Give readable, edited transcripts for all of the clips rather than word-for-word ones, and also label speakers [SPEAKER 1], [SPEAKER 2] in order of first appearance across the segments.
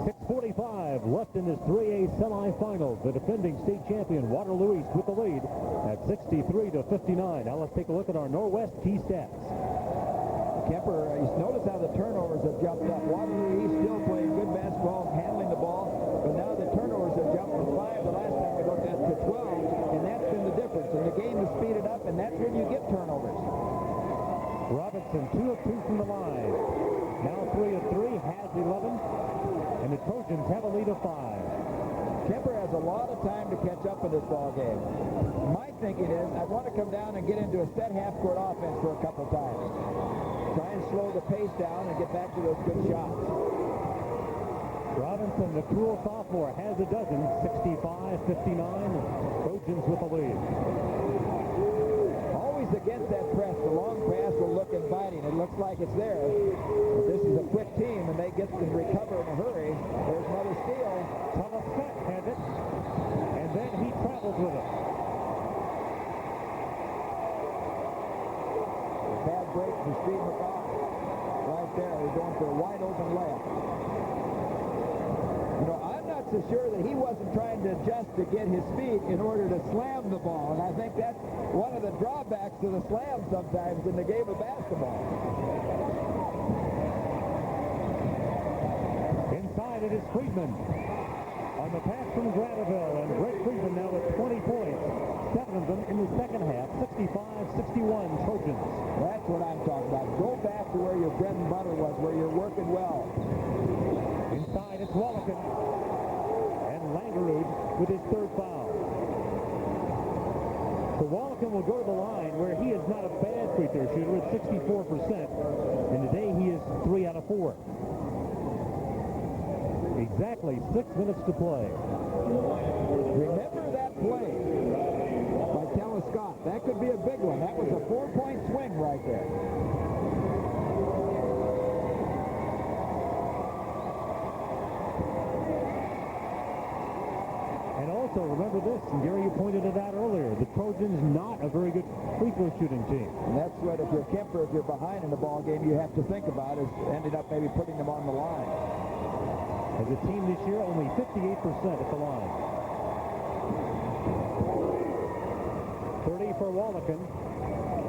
[SPEAKER 1] 6:45 left in this 3A semifinal. The defending state champion Waterloo East with the lead at 63-59. Now let's take a look at our Norwest key stats.
[SPEAKER 2] Kuemper, you notice how the turnovers have jumped up. Waterloo East still playing good basketball, handling the ball, but now the turnovers have jumped from 5 the last time we looked at to 12, and that's been the difference. And the game has speeded up, and that's when you get turnovers.
[SPEAKER 1] Robinson 2 of 2 from the line. Now 3 of 3, has 11, and the Trojans have a lead of 5.
[SPEAKER 2] Kuemper has a lot of time to catch up in this ball game. My thinking is I want to come down and get into a set half-court offense for a couple times. Try and slow the pace down and get back to those good shots.
[SPEAKER 1] Robinson, the cool sophomore, has a dozen. 65-59. Trojans with the lead.
[SPEAKER 2] Always against that press. The long pass will look inviting. It looks like it's there. But this is a quick team, and they get to recover in a hurry. There's another steal.
[SPEAKER 1] Thomas has it, and then he travels with it.
[SPEAKER 2] Bad break for Steve McGraw. Right there, he's going for a wide open layup. You know, I'm not so sure that he wasn't trying to adjust to get his feet in order to slam the ball. And I think that's one of the drawbacks to the slam sometimes in the game of basketball.
[SPEAKER 1] Inside it is Friedman. On the pass from Granville, and Greg Friedman now with 20 points. 7 of them in the second half. 65-61 Trojans.
[SPEAKER 2] That's what I'm talking about. Go back to where your bread and butter was, where you're working well.
[SPEAKER 1] Inside it's Wallakin. And Langerud with his third foul. So Wallakin will go to the line where he is not a bad free throw shooter at 64%. And today he is 3 out of 4. Exactly 6 minutes to play.
[SPEAKER 2] Remember that play by Tellis Scott. That could be a big one. That was a 4-point swing right there.
[SPEAKER 1] And also, remember this, and Gary, you pointed it out earlier, the Trojans not a very good free throw shooting team.
[SPEAKER 2] And that's what, if you're Kuemper, if you're behind in the ball game, you have to think about is ending up maybe putting them on the line.
[SPEAKER 1] As a team this year, only 58% at the line. 30 for Wallakin.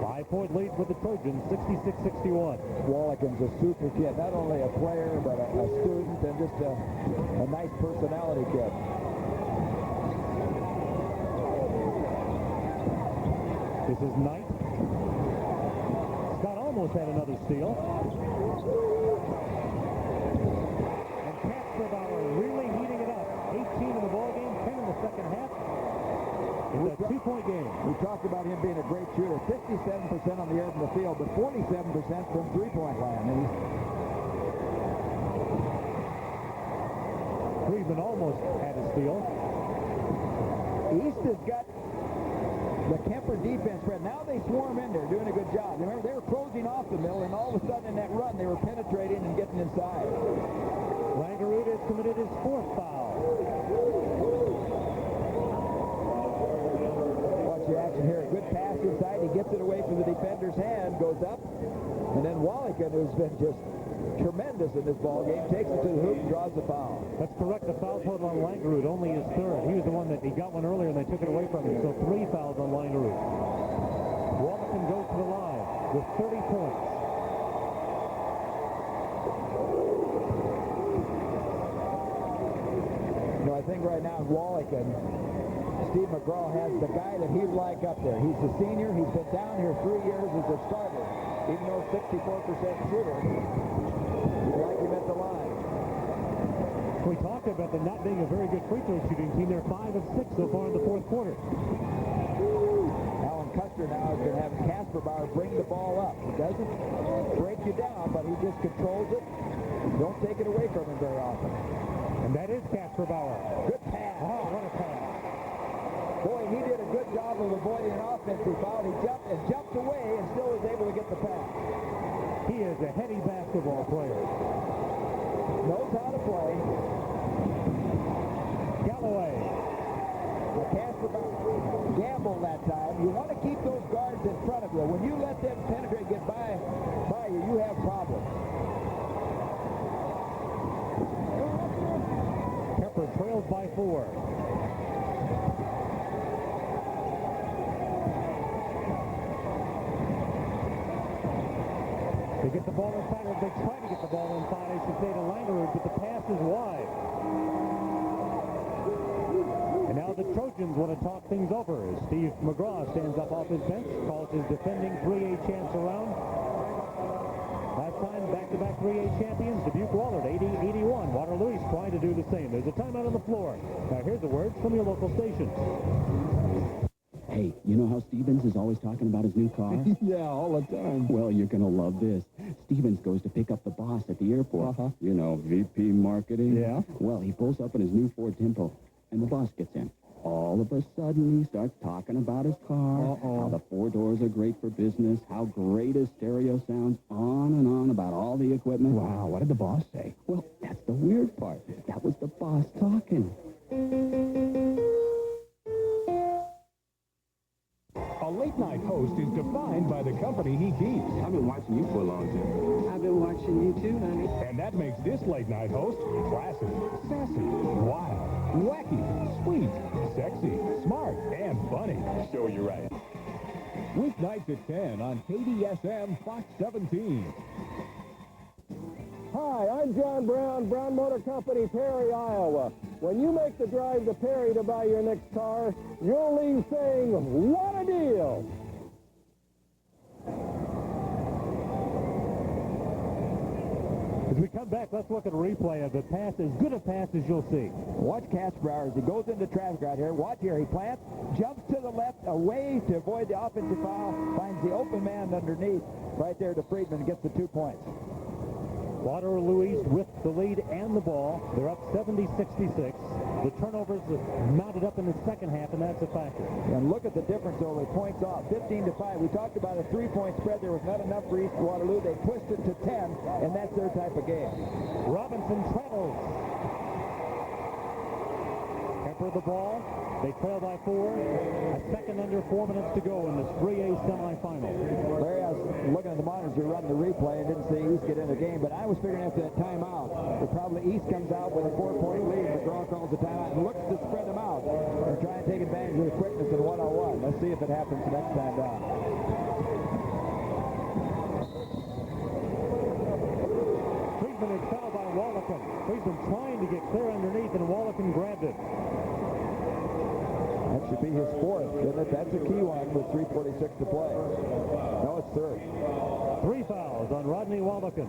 [SPEAKER 1] 5-point lead for the Trojans, 66-61.
[SPEAKER 2] Wallakin's a super kid, not only a player, but a student and just a nice personality kid.
[SPEAKER 1] This is Knight. Scott almost had another steal. Really heating it up. 18 in the ball game, 10 in the second half. It's a 2-point game.
[SPEAKER 2] We talked about him being a great shooter. 57% on the air from the field, but 47% from three-point land. And
[SPEAKER 1] Friedman almost had a steal.
[SPEAKER 2] East has got the Kuemper defense spread. Now they swarm in there, doing a good job. Remember, they were closing off the middle, and all of a sudden in that run, they were penetrating and getting inside.
[SPEAKER 1] Langerud has committed his 4th foul.
[SPEAKER 2] Watch the action here. Good pass inside. He gets it away from the defender's hand, goes up, and then Wallakin, who's been just tremendous in this ball game, takes it to the hoop and draws the foul.
[SPEAKER 1] That's correct. The foul total on Langerud, only his 3rd. He was the one that he got one earlier, and they took it away from him. So 3 fouls on Langerud. Wallakin goes to the line with 30 points.
[SPEAKER 2] I think right now in Wallakin, Steve McGraw has the guy that he'd like up there. He's the senior. He's been down here 3 years as a starter. Even though 64% shooter, you like him at the line.
[SPEAKER 1] We talked about them not being a very good free throw shooting team. They're 5 of 6 so far in the 4th quarter.
[SPEAKER 2] Alan Custer now has been having Casper Bauer bring the ball up. He doesn't break you down, but he just controls it. Don't take it away from him very often.
[SPEAKER 1] And that is Casper Bauer.
[SPEAKER 2] Good pass.
[SPEAKER 1] Oh, what a pass.
[SPEAKER 2] Boy, he did a good job of avoiding an offensive foul. He jumped away and still was able to get the pass.
[SPEAKER 1] He is a heady basketball player.
[SPEAKER 2] Knows how to play.
[SPEAKER 1] Galloway.
[SPEAKER 2] Casper Bauer gambled that time. You want to keep those guards in front of you. When you let them penetrate, get by you, you have problems.
[SPEAKER 1] trails by 4. They get the ball inside, or they try to get the ball inside, I should say, to Langerud, but the pass is wide. And now the Trojans want to talk things over as Steve McGraw stands up off his bench, calls his defending 3A champs around. Last time, back-to-back 3A champions, Dubuque Wahlert, 80-81. Waterloo is trying to do the same. There's a timeout on the floor. Now here's the words from your local station.
[SPEAKER 3] Hey, you know how Stevens is always talking about his new car?
[SPEAKER 2] Yeah, all the time.
[SPEAKER 3] Well, you're going to love this. Stevens goes to pick up the boss at the airport. You know, VP marketing.
[SPEAKER 2] Yeah.
[SPEAKER 3] Well, he pulls up in his new Ford Tempo, and the boss gets in. All of a sudden, he starts talking about his car, how the 4 doors are great for business, how great his stereo sounds, on and on about all the equipment.
[SPEAKER 2] Wow, what did the boss say?
[SPEAKER 3] Well, that's the weird part. That was the boss talking.
[SPEAKER 4] A late-night host is defined by the company he keeps.
[SPEAKER 3] I've been watching you for a long time.
[SPEAKER 5] I've been watching you too, honey.
[SPEAKER 4] And that makes this late-night host classy, sassy, wild, wacky, sweet, sexy, smart, and funny.
[SPEAKER 3] Sure, you're right.
[SPEAKER 4] Weeknights at 10 on KDSM Fox 17.
[SPEAKER 6] Hi, I'm John Brown, Brown Motor Company, Perry, Iowa. When you make the drive to Perry to buy your next car, you'll leave saying, what a deal!
[SPEAKER 1] As we come back, let's look at a replay of the pass, as good a pass as you'll see.
[SPEAKER 2] Watch Kasperbauer as he goes into traffic right here. Watch here. He plants, jumps to the left, away to avoid the offensive foul, finds the open man underneath. Right there to Friedman, gets the 2 points.
[SPEAKER 1] Waterloo East with the lead and the ball. They're up 70-66. The turnovers mounted up in the second half, and that's a factor.
[SPEAKER 2] And look at the difference over points off, 15-5. We talked about a 3-point spread. There was not enough for East Waterloo. They pushed it to 10, and that's their type of game.
[SPEAKER 1] Robinson travels. Kemper the ball. They trail by 4. A second under 4 minutes to go in this 3A semifinal.
[SPEAKER 2] Larry, I was looking at the monitors. We were running the replay and didn't see East get in the game, but I was figuring after that timeout that probably East comes out with a 4-point lead. McGraw calls the timeout and looks to spread them out and try and take advantage of the quickness in one-on-one. Let's see if it happens the next time down.
[SPEAKER 1] Friedman is fouled by Wallakin. Friedman trying to get clear underneath, and Wallakin grabbed it.
[SPEAKER 2] That should be his 4th, isn't it? That's a key one with 3:46 to play. No, it's 3rd.
[SPEAKER 1] 3 fouls on Rodney Wallakin.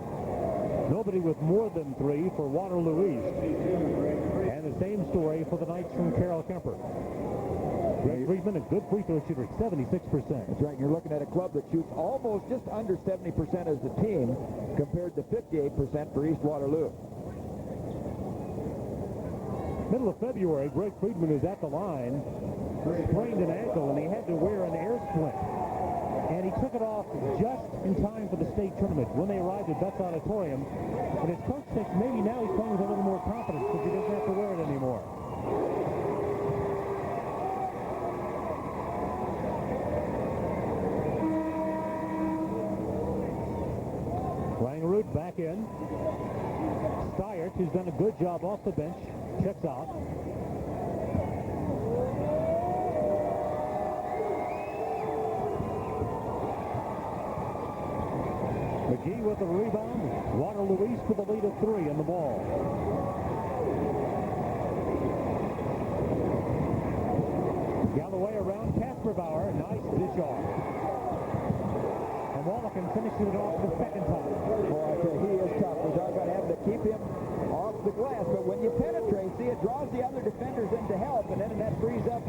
[SPEAKER 1] Nobody with more than 3 for Waterloo East. And the same story for the Knights from Carroll Kemper. Greg Friedman, a good free throw shooter, 76%.
[SPEAKER 2] That's right. You're looking at a club that shoots almost just under 70% as a team compared to 58% for East Waterloo.
[SPEAKER 1] Middle of February, Greg Friedman is at the line, sprained an ankle, and he had to wear an air splint. And he took it off just in time for the state tournament when they arrived at Betts Auditorium. And his coach thinks maybe now he's playing with a little more confidence because he doesn't have to wear it anymore. Langerud back in. Steyert, who's done a good job off the bench, checks out. McGee with the rebound. Waterloo East with a lead of 3 in the ball. Galloway around Kasperbauer. Nice dish off. And Wallakin finishes it off the second time.
[SPEAKER 2] Boy, I tell you, he is tough. We're going to have to keep him off the glass. But when you penetrate, see, it draws the other defenders in to help, and then that frees up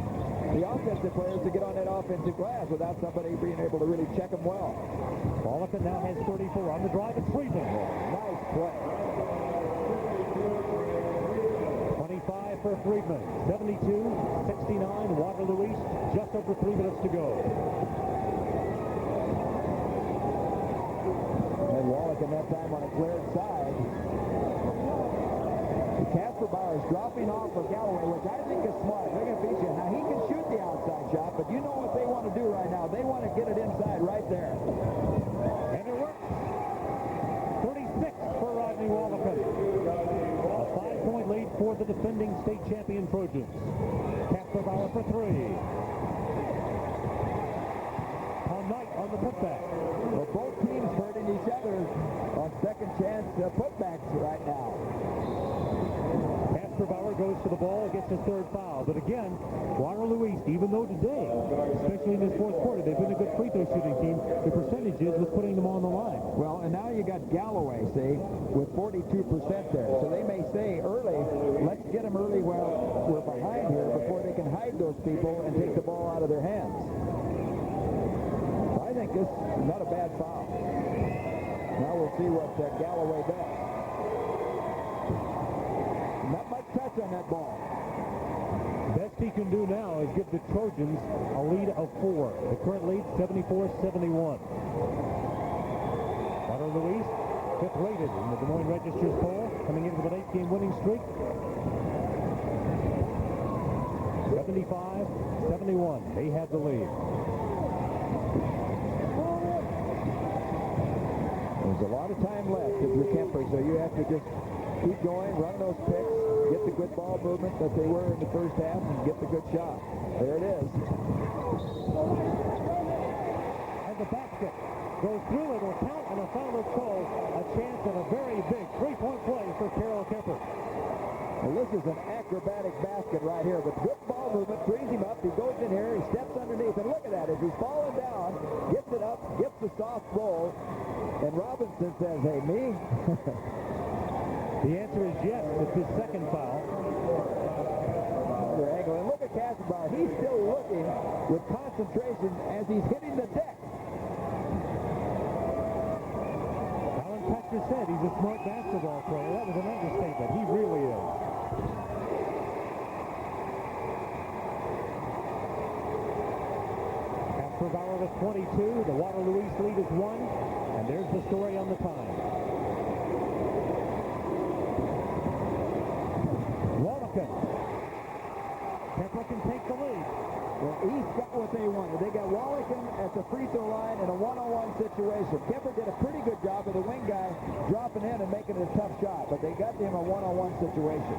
[SPEAKER 2] the offensive players to get on that offensive glass without somebody being able to really check them well.
[SPEAKER 1] Wallakin now has 34 on the drive. It's Friedman.
[SPEAKER 2] Nice play.
[SPEAKER 1] 25 for Friedman. 72-69. Waterloo East. Just over 3 minutes to go.
[SPEAKER 2] And Wallakin that time on a cleared side. Kasperbauer is dropping off for Galloway, which I think is smart. They're going to beat you. Now, he can shoot the outside shot, but you know what they want to do right now. They want to get it inside right there.
[SPEAKER 1] And it works. 36 for Rodney Wallakin. A 5-point lead for the defending state champion Trojans. Kasperbauer for three. Paul Knight on the putback.
[SPEAKER 2] Well, both teams hurting each other on second chance putbacks right now.
[SPEAKER 1] Kasperbauer goes to the ball, gets his third foul. But again, Waterloo East, even though today, especially in this fourth quarter, they've been a good free throw shooting team, the percentages was putting them on the line.
[SPEAKER 2] Well, and now you got Galloway, see, with 42% there. So they may say early, let's get them early while we're behind here before they can hide those people and take the ball out of their hands. I think this is not a bad foul. Now we'll see what Galloway does. Not much touch on that ball.
[SPEAKER 1] Best he can do now is give the Trojans a lead of 4. The current lead, 74-71. Waterloo East, fifth rated in the Des Moines Register's poll, coming in with an 8-game winning streak. 75-71. They have the lead.
[SPEAKER 2] There's a lot of time left if you're Kuemper, so you have to just keep going, run those picks, get the good ball movement that they were in the first half, and get the good shot. There it is.
[SPEAKER 1] And the basket goes through, it will count, and a foul is called. A chance at a very big three-point play for Carroll Kuemper.
[SPEAKER 2] Well, this is an acrobatic basket right here, but good ball movement, frees him up, he goes in here, he steps underneath, and look at that, as he's falling down, gets it up, gets the soft roll, and Robinson says, hey, me?
[SPEAKER 1] The answer is yes. It's his second foul.
[SPEAKER 2] And look at Kasperbauer. He's still looking with concentration as he's hitting the deck.
[SPEAKER 1] Alan Kester said he's a smart basketball player. That was an understatement. He really is. Kasperbauer with 22. The Waterloo East lead is 1. And there's the story on the time. Kuemper can take the lead.
[SPEAKER 2] Well, East got what they wanted. They got Wallaken at the free throw line in a one-on-one situation. Kuemper did a pretty good job of the wing guy dropping in and making it a tough shot, but they got him a one-on-one situation.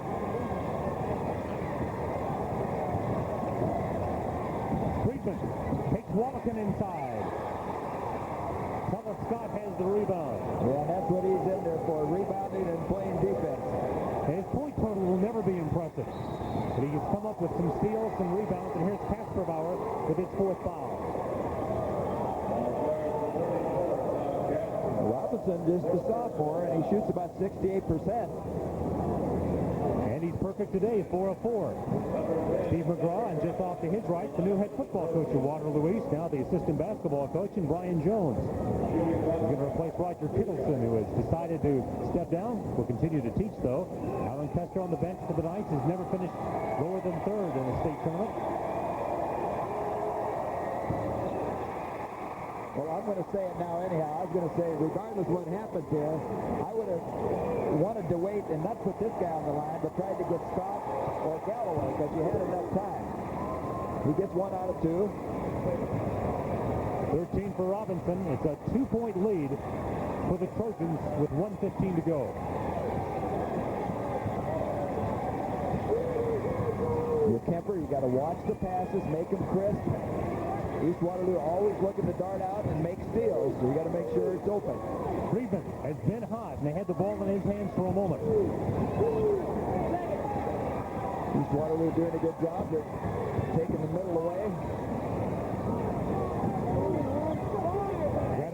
[SPEAKER 1] Friedman takes Wallaken inside. Thomas Scott has the rebound.
[SPEAKER 2] Yeah, that's what he's in there for, rebounding and playing defense.
[SPEAKER 1] His point total will never be impressive. But he has come up with some steals, some rebounds, and here's Kasperbauer with his fourth foul.
[SPEAKER 2] Robinson just a sophomore, and he shoots about 68%.
[SPEAKER 1] And he's perfect today, 4 of 4. Steve McGraw, and just off to his right, the new head football coach of Waterloo East, now the assistant basketball coach, and Brian Jones. He's going to replace Roger Kittleson, who has decided to step down. Will continue to teach, though. Alan Kester on the bench for the Knights has never finished lower than third in the state tournament.
[SPEAKER 2] Well, I'm going to say it now anyhow. I was going to say, regardless of what happens here, I would have wanted to wait and not put this guy on the line, but tried to get Scott or Galloway because you had enough time. He gets 1 out of 2.
[SPEAKER 1] 13 for Robinson. It's a 2-point lead for the Trojans with 1:15 to go.
[SPEAKER 2] You're Kuemper, you got to watch the passes, make them crisp. East Waterloo always looking to dart out and make steals, so you got to make sure it's open.
[SPEAKER 1] Friedman has been hot, and they had the ball in his hands for a moment.
[SPEAKER 2] East Waterloo doing a good job. They're taking the middle away.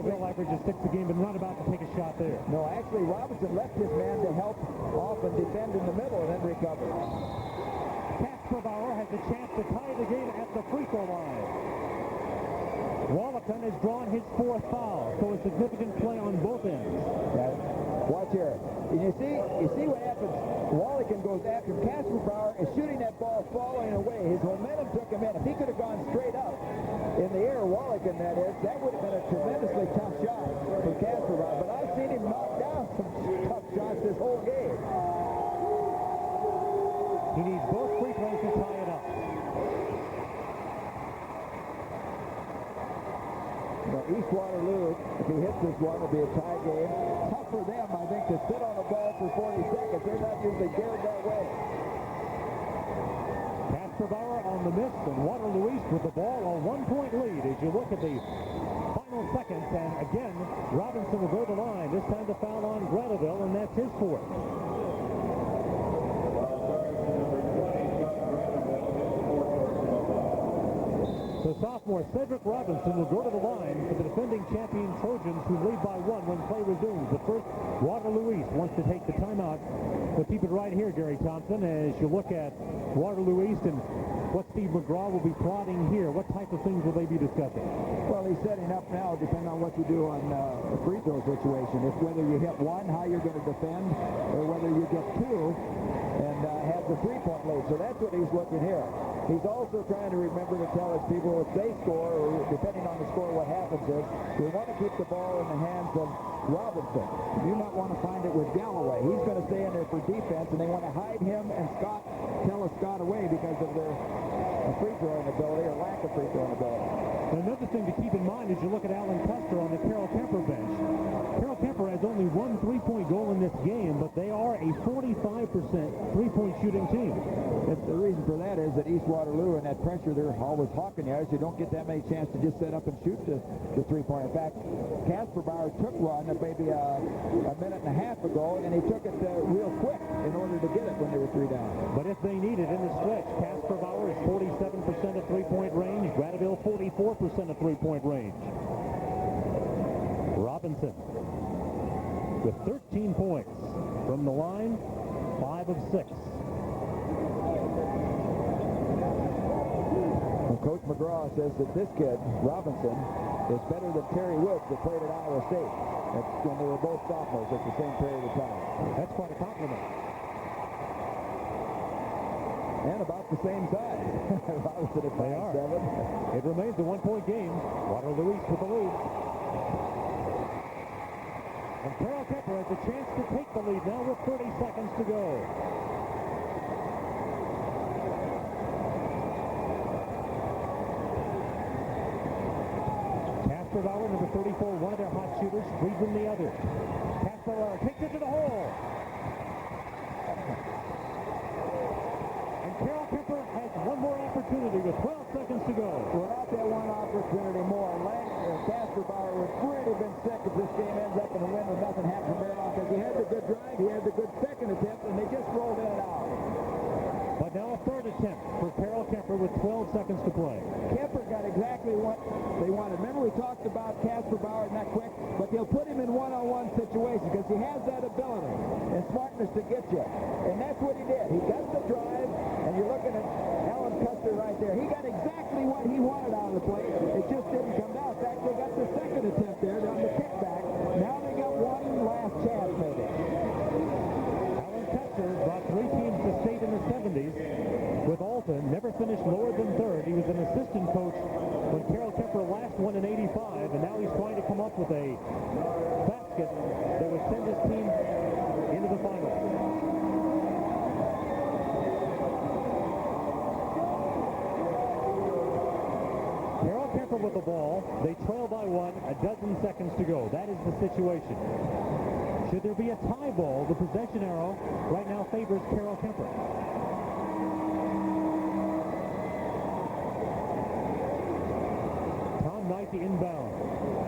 [SPEAKER 1] Bill Lifer just sticks the game, but not about to take a shot there.
[SPEAKER 2] No, actually, Robinson left his man to help off and defend in the middle and then recover.
[SPEAKER 1] Kasperbauer has a chance to tie the game at the free throw line. Wallaken has drawn his 4th foul, so a significant play on both ends.
[SPEAKER 2] Yeah. Watch here. And you see what happens. Wallaken goes after him. Kasperbauer is shooting that ball, falling away. His momentum took him in. If he could have gone straight up in the air, Wallaken that is, that would have been a tremendously tough shot for Kasperbauer. But I've seen him knock down some tough shots this whole game.
[SPEAKER 1] He needs both free throws to tie it up.
[SPEAKER 2] East Waterloo, if he hits this one, it'll be a tie game. Tough for them, I think, to sit on a ball for 40 seconds. They're not usually geared that way.
[SPEAKER 1] Casper Bauer on the miss, and Waterloo East with the ball, a 1-point lead as you look at the final seconds. And again, Robinson will go to the line. This time the foul on Granville, and that's his fourth. So sophomore Cedric Robinson will go to the line for the defending champion Trojans, who lead by 1 when play resumes. But first, Waterloo East wants to take the timeout. We'll keep it right here, Gary Thompson, as you look at Waterloo East and what Steve McGraw will be plotting here. What type of things will they be discussing?
[SPEAKER 2] Well, he's setting up now, depending on what you do on the free throw situation. It's whether you hit one, how you're going to defend, or whether you get two and have the three-point lead. So that's what he's looking here. He's also trying to remember to tell his people if they score, or depending on the score, what happens is we want to keep the ball in the hands of Robinson. You do not want to find it with Galloway. He's going to stay in there for defense, and they want to hide him and Scott away because of their free throwing ability or lack of free throwing ability.
[SPEAKER 1] Another thing to keep in mind as you look at Alan Custer on the Carroll Kemper bench. Carroll Kemper has only one three-point goal in this game, but they are a 45% three-point shooting team.
[SPEAKER 2] The reason for that is that East Waterloo and that pressure, they're always hawking you. You don't get that many chances to just set up and shoot the three-point. In fact, Casper Bauer took one maybe a minute and a half ago, and he took it real quick in order to get it when they were 3 down.
[SPEAKER 1] But if they need it in the stretch, Casper Bauer is 47% at three-point range, Granville 44% at three-point range. Robinson with 13 points from the line, 5 of 6.
[SPEAKER 2] Well, Coach McGraw says that this kid, Robinson, is better than Terry Woods that played at Iowa State. That's when they were both sophomores at the same period of time.
[SPEAKER 1] That's quite a compliment.
[SPEAKER 2] And about the same size. Robinson at 5'7".
[SPEAKER 1] It remains a 1-point game. Waterloo East with the lead. And Carroll Kemper has a chance to take the lead now with 30 seconds to go. Casper Bauer, number 34, one of their hot shooters, Friedman the other. Casper Bauer takes it to the hole. And Carroll Kemper has one more opportunity with 12 seconds to go.
[SPEAKER 2] Without that one opportunity more, Casper Bauer would really been sick if this game ends up in a win with nothing happening from there on, because he had the good drive, he had the good second attempt, and they just rolled in and out.
[SPEAKER 1] But now a third attempt for Carroll Kemper with 12 seconds to play.
[SPEAKER 2] Kemper got exactly what they wanted. Remember we talked about Casper Bauer not quick, but they'll put him in one-on-one situations because he has that ability and smartness to get you. And that's what he did. He got the drive, and you're looking at Alan Custer right there. He got exactly what he wanted out of the play. It just didn't come down. In fact, they got the second attempt there on the kickback. Now they got one last chance maybe.
[SPEAKER 1] Alan Custer brought 3 teams to state in the 70s with Alton, never finished lower than third. He was an assistant coach when Carroll Kemper last won in 85, and now he's trying to come up with a basket that would send his team into the finals. Carroll Kemper with the ball. They trail by 1, a dozen seconds to go. That is the situation. Should there be a tie ball, the possession arrow right now favors Carroll Kemper. Tom Knight, the inbound.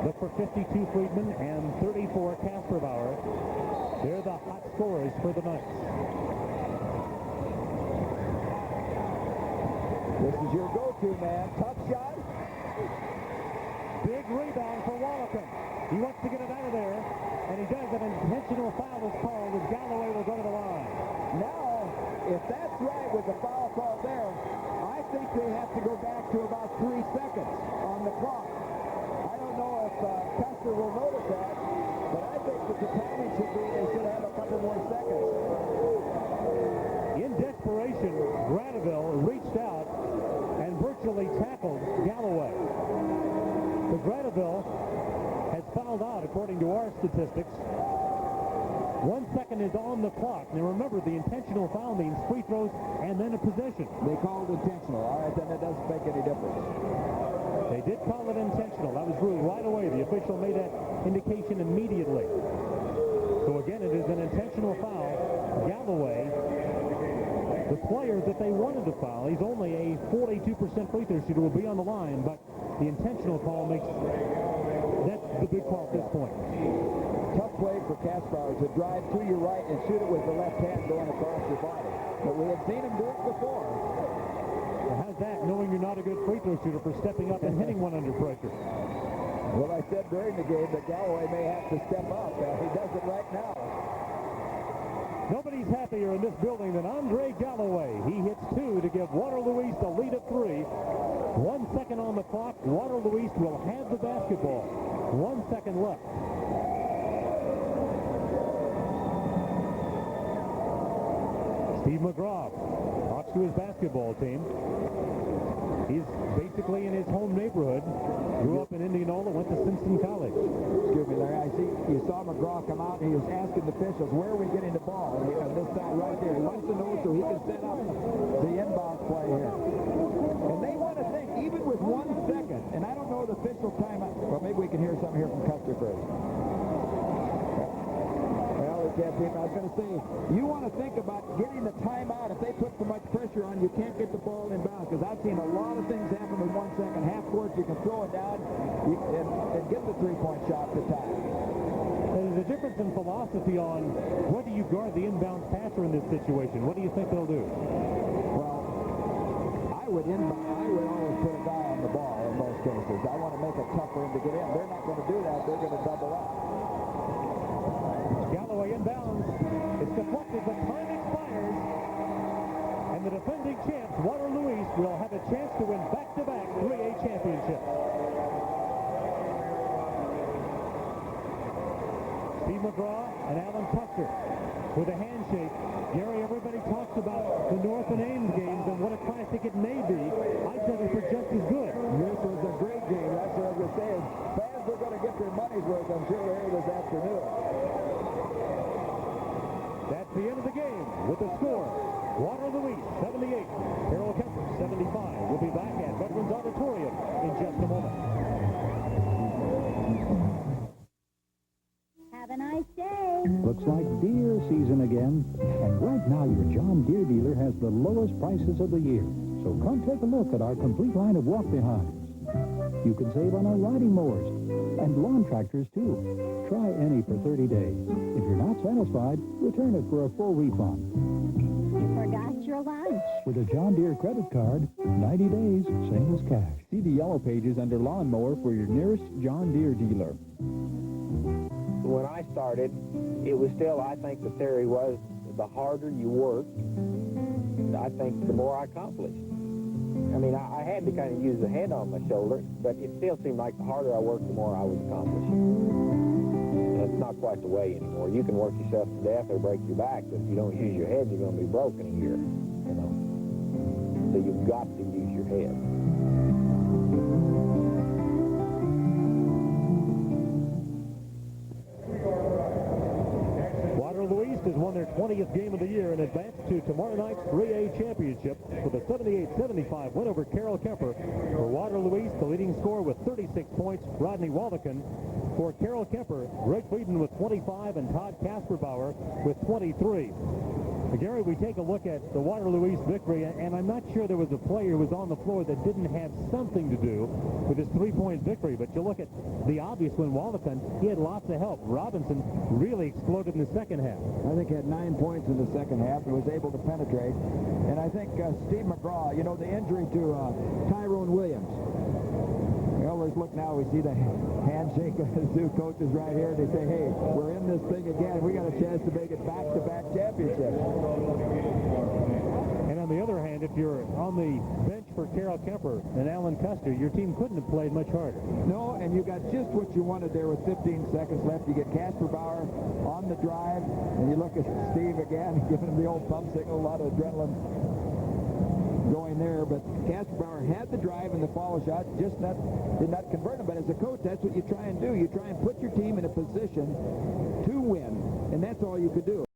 [SPEAKER 1] Look for 52 Friedman and 34 Casper Bauer. They're the hot scorers for the Knights.
[SPEAKER 2] This is your go-to man. Tough shot.
[SPEAKER 1] Big rebound for Wallapan. He wants to get it out of there, and he does. An intentional foul is called as Galloway will go to the line.
[SPEAKER 2] Now, if that's right with the foul call there, I think they have to go back to about 3 seconds on the clock. I don't know if Custer will notice that, but I think that the timing should be they should have a couple more seconds.
[SPEAKER 1] In desperation, Granville reached out and virtually tackled Galloway. The Granville has fouled out according to our statistics. 1 second is on the clock. Now remember, the intentional foul means free throws and then a possession.
[SPEAKER 2] They called intentional. All right, then it doesn't make any difference.
[SPEAKER 1] They did call it intentional. That was ruled right away. The official made that indication immediately. So again, it is an intentional foul. Galloway, the player that they wanted to foul, he's only a 42% free throw shooter, will be on the line, but the intentional call makes that's the big call at this point.
[SPEAKER 2] Tough play for Kasparov to drive to your right and shoot it with the left hand going across your body. But we had seen him do it before.
[SPEAKER 1] How's that, knowing you're not a good free throw shooter, for stepping up and hitting one under pressure?
[SPEAKER 2] Well, I said during the game that Galloway may have to step up. He does it right now.
[SPEAKER 1] Nobody's happier in this building than Andre Galloway. He hits two to give Waterloo East a lead of 3. 1 second on the clock. Waterloo East will have the basketball. 1 second left. Steve McGraw talks to his basketball team. He's basically in his home neighborhood. Grew up in Indianola, went to Simpson College.
[SPEAKER 2] Excuse me, Larry. I see you saw McGraw come out and he was asking the officials, where are we getting the ball? And on this side right there. He wants to know so he can set up the inbound play here. And they want to think, even with 1 second, and I don't know the official timeout. Well, maybe we can hear something here from Custer first. I was going to say, you want to think about getting the timeout. If they put so much pressure on, you can't get the ball in bounds. Because I've seen a lot of things happen in 1 second. Half court, you can throw it down and get the three-point shot to tie.
[SPEAKER 1] There's a difference in philosophy on whether you guard the inbound passer in this situation. What do you think they'll do?
[SPEAKER 2] Well, I would always put a guy on the ball in most cases. I want to make it tough for him to get in. They're not going to do that. They're going to double up.
[SPEAKER 1] Galloway inbounds. It's deflected, but time expires. And the defending champs, Waterloo East, will have a chance to win back-to-back 3A championships. Steve McGraw and Alan Custer with a handshake. Gary, everybody talks about the North and Ames games and what a classic it may be. I said it was just as good.
[SPEAKER 2] This was a great game. That's what I was saying. Fans are going to get their money's worth, I'm sure, here this afternoon.
[SPEAKER 1] That's the end of the game with the score. Waterloo East 78, Carroll Kemper 75. We'll be back at Veterans Auditorium in just a moment.
[SPEAKER 5] Have a nice day.
[SPEAKER 7] Looks like deer season again. And right now your John Deere dealer has the lowest prices of the year. So come take a look at our complete line of walk-behinds. You can save on our riding mowers and lawn tractors, too. Try any for 30 days. If you're not satisfied, return it for a full refund.
[SPEAKER 5] You forgot your lunch.
[SPEAKER 7] With a John Deere credit card, 90 days, same as cash.
[SPEAKER 8] See the yellow pages under lawnmower for your nearest John Deere dealer.
[SPEAKER 9] When I started, it was still, I think the theory was, the harder you worked, I think the more I accomplished. I mean, I had to kind of use the head on my shoulder, but it still seemed like the harder I worked, the more I was accomplishing. And it's not quite the way anymore. You can work yourself to death or break your back, but if you don't use your head, you're going to be broken a year, you know. So you've got to use your head.
[SPEAKER 1] Waterloo East has won their 20th game of the year and advanced to tomorrow night's 3A championship with a 78-75 win over Carroll Kemper. For Waterloo East, the leading scorer with 36 points, Rodney Waldekin. For Carroll Kemper, Greg Frieden with 25 and Todd Kasperbauer with 23. Gary, we take a look at the Waterloo East victory, and I'm not sure there was a player who was on the floor that didn't have something to do with his three-point victory. But you look at the obvious one, Waldekin, he had lots of help. Robinson really exploded in the second half.
[SPEAKER 2] I think he had 9 points in the second half and was able to penetrate. And I think Steve McGraw, you know, the injury to Tyrone Williams. Well, let's look now. We see the handshake of the two coaches right here. They say, hey, we're in this thing again. We got a chance to make it back-to-back championships.
[SPEAKER 1] And on the other hand, if you're on the bench for Carroll Kemper and Alan Custer, your team couldn't have played much harder.
[SPEAKER 2] No, and you got just what you wanted there with 15 seconds left. You get Kasperbauer on the drive, and you look at Steve again, giving him the old thumb signal, a lot of adrenaline going there, but Kasperbauer had the drive and the follow shot, just did not convert him. But as a coach, that's what you try and do. You try and put your team in a position to win, and that's all you could do.